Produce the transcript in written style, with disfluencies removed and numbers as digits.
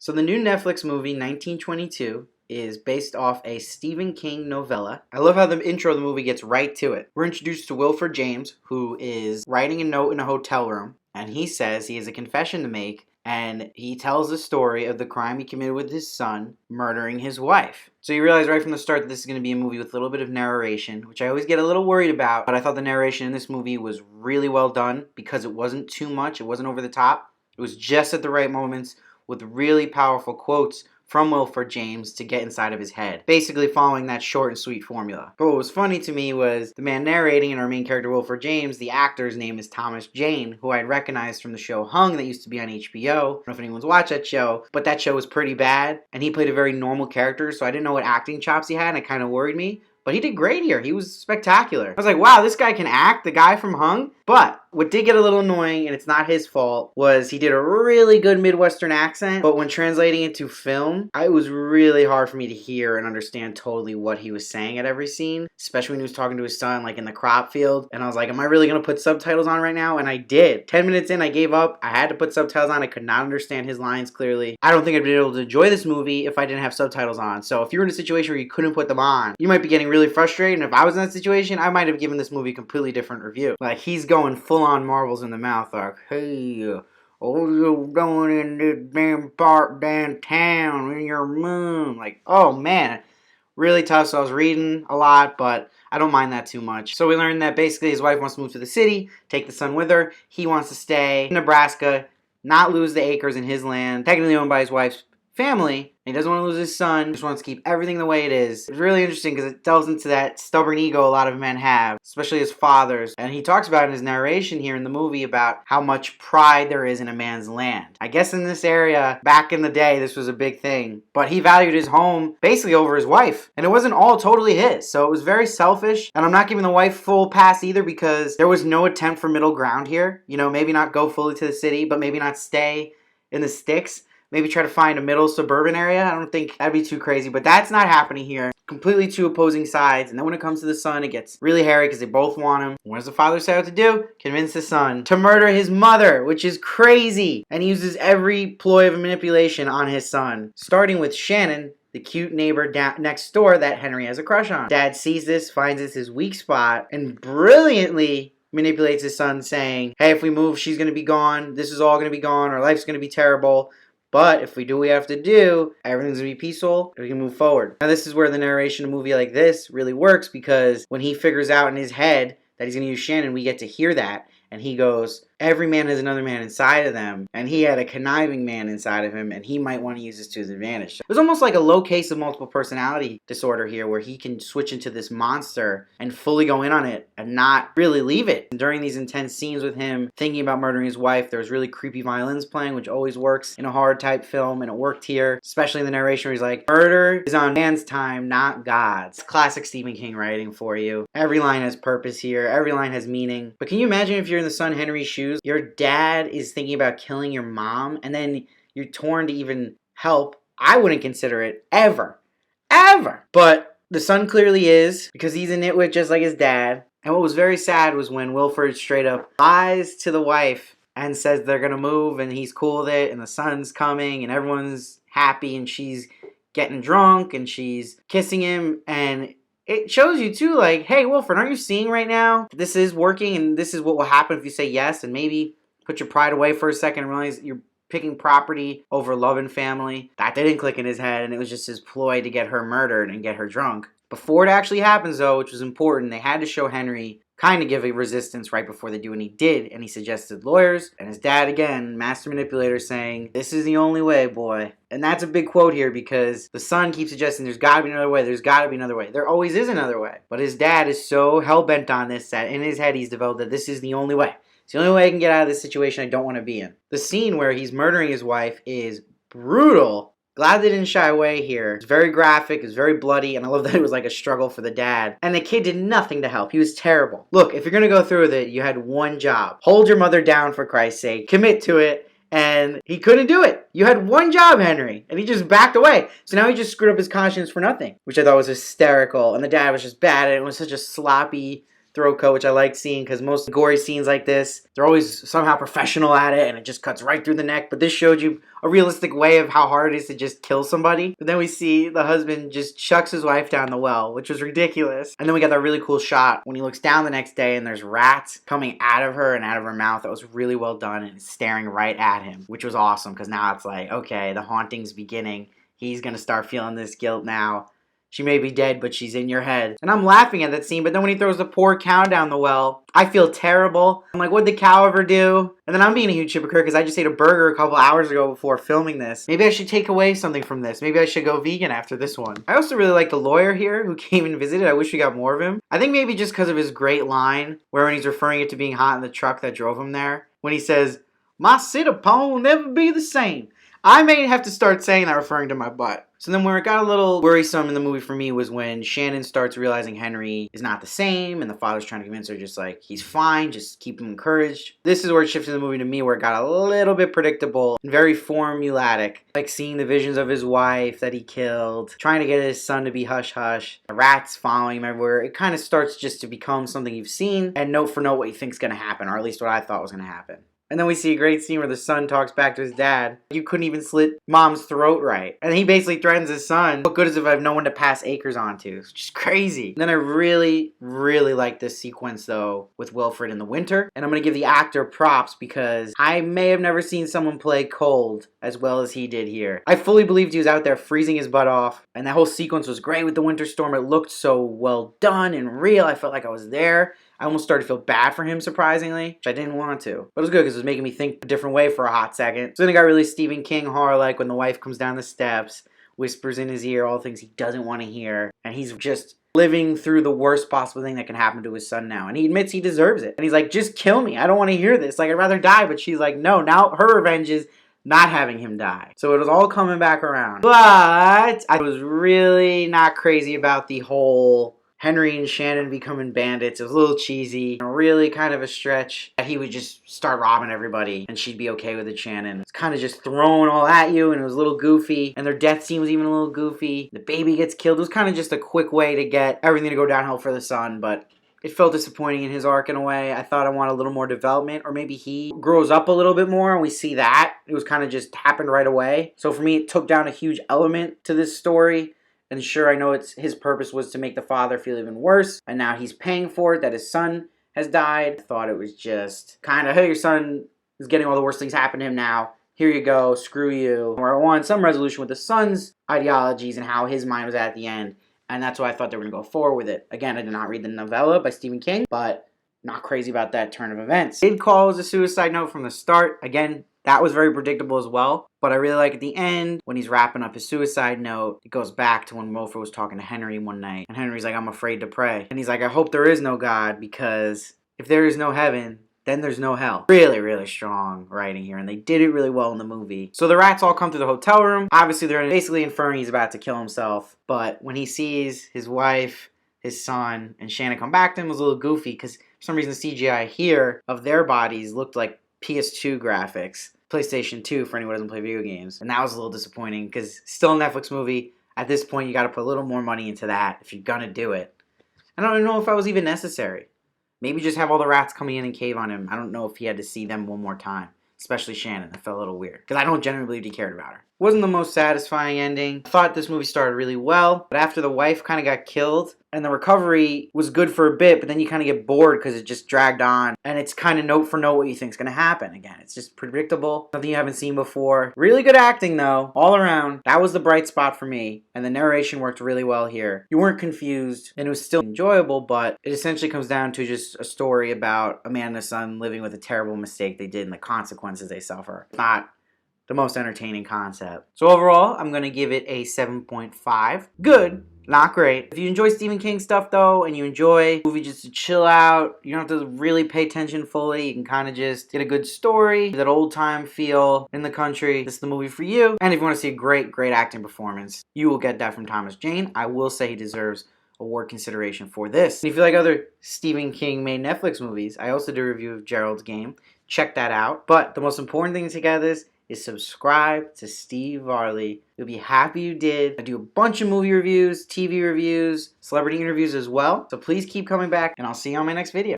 So the new Netflix movie, 1922, is based off a Stephen King novella. I love how the intro of the movie gets right to it. We're introduced to Wilford James, who is writing a note in a hotel room, and he says he has a confession to make, and he tells the story of the crime he committed with his son, murdering his wife. So you realize right from the start that this is going to be a movie with a little bit of narration, which I always get a little worried about, but I thought the narration in this movie was really well done because it wasn't too much, it wasn't over the top. It was just at the right moments with really powerful quotes from Wilford James to get inside of his head, basically following that short and sweet formula. But what was funny to me was the man narrating and our main character Wilford James, the actor's name is Thomas Jane, who I'd recognized from the show Hung that used to be on HBO. I don't know if anyone's watched that show, but that show was pretty bad, and he played a very normal character, so I didn't know what acting chops he had, and it kind of worried me. But he did great here. He was spectacular. I was like, wow, this guy can act, the guy from Hung. But what did get a little annoying, and it's not his fault, was he did a really good Midwestern accent. But when translating it to film, it was really hard for me to hear and understand totally what he was saying at every scene. Especially when he was talking to his son, like in the crop field. And I was like, am I really going to put subtitles on right now? And I did. 10 minutes in, I gave up. I had to put subtitles on. I could not understand his lines clearly. I don't think I'd be able to enjoy this movie if I didn't have subtitles on. So if you're in a situation where you couldn't put them on, you might be getting really frustrated. And if I was in that situation, I might have given this movie a completely different review. Like, he's going full-on marbles in the mouth, like, hey, what are you doing in this damn park downtown in your room? Like, oh man, really tough. So I was reading a lot, but I don't mind that too much. So we learned that basically his wife wants to move to the city, take the son with her. He wants to stay in Nebraska, not lose the acres in his land, technically owned by his wife's family. He doesn't want to lose his son. He just wants to keep everything the way it is. It's really interesting because it delves into that stubborn ego a lot of men have, especially his fathers. And he talks about in his narration here in the movie about how much pride there is in a man's land. I guess in this area, back in the day, this was a big thing. But he valued his home basically over his wife. And it wasn't all totally his. So it was very selfish. And I'm not giving the wife full pass either because there was no attempt for middle ground here. You know, maybe not go fully to the city, but maybe not stay in the sticks. Maybe try to find a middle suburban area. I don't think that'd be too crazy, but that's not happening here. Completely two opposing sides. And then when it comes to the son, it gets really hairy because they both want him. What does the father set out to do? Convince the son to murder his mother, which is crazy. And he uses every ploy of manipulation on his son. Starting with Shannon, the cute neighbor next door that Henry has a crush on. Dad sees this, finds it's his weak spot, and brilliantly manipulates his son saying, hey, if we move, she's going to be gone. This is all going to be gone. Our life's going to be terrible. But if we do what we have to do, everything's going to be peaceful, and we can move forward. Now this is where the narration of a movie like this really works because when he figures out in his head that he's going to use Shannon, we get to hear that. And he goes, every man has another man inside of them. And he had a conniving man inside of him, and he might want to use this to his advantage. It was almost like a low case of multiple personality disorder here, where he can switch into this monster and fully go in on it and not really leave it. And during these intense scenes with him thinking about murdering his wife, there was really creepy violins playing, which always works in a horror type film, and it worked here, especially in the narration where he's like, murder is on man's time, not God's. Classic Stephen King writing for you. Every line has purpose here. Every line has meaning. But can you imagine if you're in the son Henry's shoes? Your dad is thinking about killing your mom, and then you're torn to even help. I wouldn't consider it ever. Ever! But the son clearly is, because he's a nitwit just like his dad. And what was very sad was when Wilford straight up lies to the wife and says they're gonna move and he's cool with it and the son's coming and everyone's happy and she's getting drunk and she's kissing him, and it shows you too, like, hey, Wilford, aren't you seeing right now this is working and this is what will happen if you say yes, and maybe put your pride away for a second and realize you're picking property over love and family? That didn't click in his head, and it was just his ploy to get her murdered and get her drunk. Before it actually happens, though, which was important, they had to show Henry kind of give a resistance right before they do, and he did, and he suggested lawyers, and his dad, again, master manipulator, saying, this is the only way, boy. And that's a big quote here because the son keeps suggesting there's got to be another way, there's got to be another way. There always is another way. But his dad is so hell-bent on this that in his head he's developed that this is the only way. It's the only way I can get out of this situation I don't want to be in. The scene where he's murdering his wife is brutal. Glad they didn't shy away here. It's very graphic, it's very bloody, and I love that it was like a struggle for the dad. And the kid did nothing to help. He was terrible. Look, if you're going to go through with it, you had one job. Hold your mother down, for Christ's sake. Commit to it. And he couldn't do it. You had one job, Henry. And he just backed away. So now he just screwed up his conscience for nothing, which I thought was hysterical. And the dad was just bad at it. It was such a sloppy throat cut, which I like seeing because most gory scenes like this, they're always somehow professional at it and it just cuts right through the neck. But this showed you a realistic way of how hard it is to just kill somebody. But then we see the husband just chucks his wife down the well, which was ridiculous. And then we got that really cool shot when he looks down the next day and there's rats coming out of her and out of her mouth. That was really well done and it's staring right at him, which was awesome because now it's like, okay, the haunting's beginning. He's going to start feeling this guilt now. She may be dead, but she's in your head. And I'm laughing at that scene, but then when he throws the poor cow down the well, I feel terrible. I'm like, what'd the cow ever do? And then I'm being a huge hypocrite because I just ate a burger a couple hours ago before filming this. Maybe I should take away something from this. Maybe I should go vegan after this one. I also really like the lawyer here who came and visited. I wish we got more of him. I think maybe just because of his great line, where when he's referring it to being hot in the truck that drove him there, when he says, "My sit-upon will never be the same." I may have to start saying that referring to my butt. So then where it got a little worrisome in the movie for me was when Shannon starts realizing Henry is not the same and the father's trying to convince her just like, he's fine, just keep him encouraged. This is where it shifted the movie to me where it got a little bit predictable and very formulaic. Like seeing the visions of his wife that he killed, trying to get his son to be hush-hush, the rats following him everywhere. It kind of starts just to become something you've seen and note for note what you think's going to happen, or at least what I thought was going to happen. And then we see a great scene where the son talks back to his dad. You couldn't even slit mom's throat right. And he basically threatens his son. What good is if I have no one to pass acres onto? It's just crazy. And then I really, really like this sequence though with Wilfred in the winter. And I'm going to give the actor props because I may have never seen someone play cold as well as he did here. I fully believed he was out there freezing his butt off. And that whole sequence was great with the winter storm. It looked so well done and real. I felt like I was there. I almost started to feel bad for him, surprisingly, which I didn't want to. But it was good because it was making me think a different way for a hot second. So then it got really Stephen King horror-like when the wife comes down the steps, whispers in his ear all the things he doesn't want to hear, and he's just living through the worst possible thing that can happen to his son now. And he admits he deserves it. And he's like, just kill me. I don't want to hear this. Like, I'd rather die. But she's like, no, now her revenge is not having him die. So it was all coming back around. But I was really not crazy about the whole Henry and Shannon becoming bandits. It was a little cheesy. Really kind of a stretch that he would just start robbing everybody and she'd be okay with it, Shannon. It's kind of just thrown all at you and it was a little goofy. And their death scene was even a little goofy. The baby gets killed. It was kind of just a quick way to get everything to go downhill for the son, but it felt disappointing in his arc in a way. I thought I wanted a little more development, or maybe he grows up a little bit more and we see that. It was kind of just happened right away. So for me, it took down a huge element to this story. And sure, I know his purpose was to make the father feel even worse. And now he's paying for it, that his son has died. I thought it was just kind of, hey, your son is getting all the worst things happen to him now. Here you go, screw you. Where I wanted some resolution with the son's ideologies and how his mind was at the end. And that's why I thought they were going to go forward with it. Again, I did not read the novella by Stephen King, but not crazy about that turn of events. Did call as a suicide note from the start. Again, that was very predictable as well. But I really like at the end, when he's wrapping up his suicide note, it goes back to when Wilfred was talking to Henry one night. And Henry's like, I'm afraid to pray. And he's like, I hope there is no God, because if there is no heaven, then there's no hell. Really, really strong writing here. And they did it really well in the movie. So the rats all come to the hotel room. Obviously, they're basically inferring he's about to kill himself. But when he sees his wife, his son, and Shannon come back to him, it was a little goofy. Because for some reason, the CGI here of their bodies looked like PS2 graphics. PlayStation 2 for anyone who doesn't play video games. And that was a little disappointing because still a Netflix movie. At this point, you got to put a little more money into that if you're going to do it. I don't even know if that was even necessary. Maybe just have all the rats coming in and cave on him. I don't know if he had to see them one more time. Especially Shannon. That felt a little weird. Because I don't generally believe he cared about her. Wasn't the most satisfying ending. I thought this movie started really well. But after the wife kind of got killed, and the recovery was good for a bit, but then you kind of get bored because it just dragged on. And it's kind of note for note what you think is going to happen. Again, it's just predictable. Something you haven't seen before. Really good acting, though. All around. That was the bright spot for me. And the narration worked really well here. You weren't confused, and it was still enjoyable, but it essentially comes down to just a story about a man and a son living with a terrible mistake they did and the consequences they suffer. Not the most entertaining concept. So overall, I'm going to give it a 7.5. Good. Not great. If you enjoy Stephen King stuff, though, and you enjoy a movie just to chill out, you don't have to really pay attention fully. You can kind of just get a good story, that old-time feel in the country. This is the movie for you. And if you want to see a great, great acting performance, you will get that from Thomas Jane. I will say he deserves award consideration for this. And if you like other Stephen King-made Netflix movies, I also did a review of Gerald's Game. Check that out. But the most important thing to get out of this is subscribe to Steve Varley. You'll be happy you did. I do a bunch of movie reviews, TV reviews, celebrity interviews as well. So please keep coming back, and I'll see you on my next video.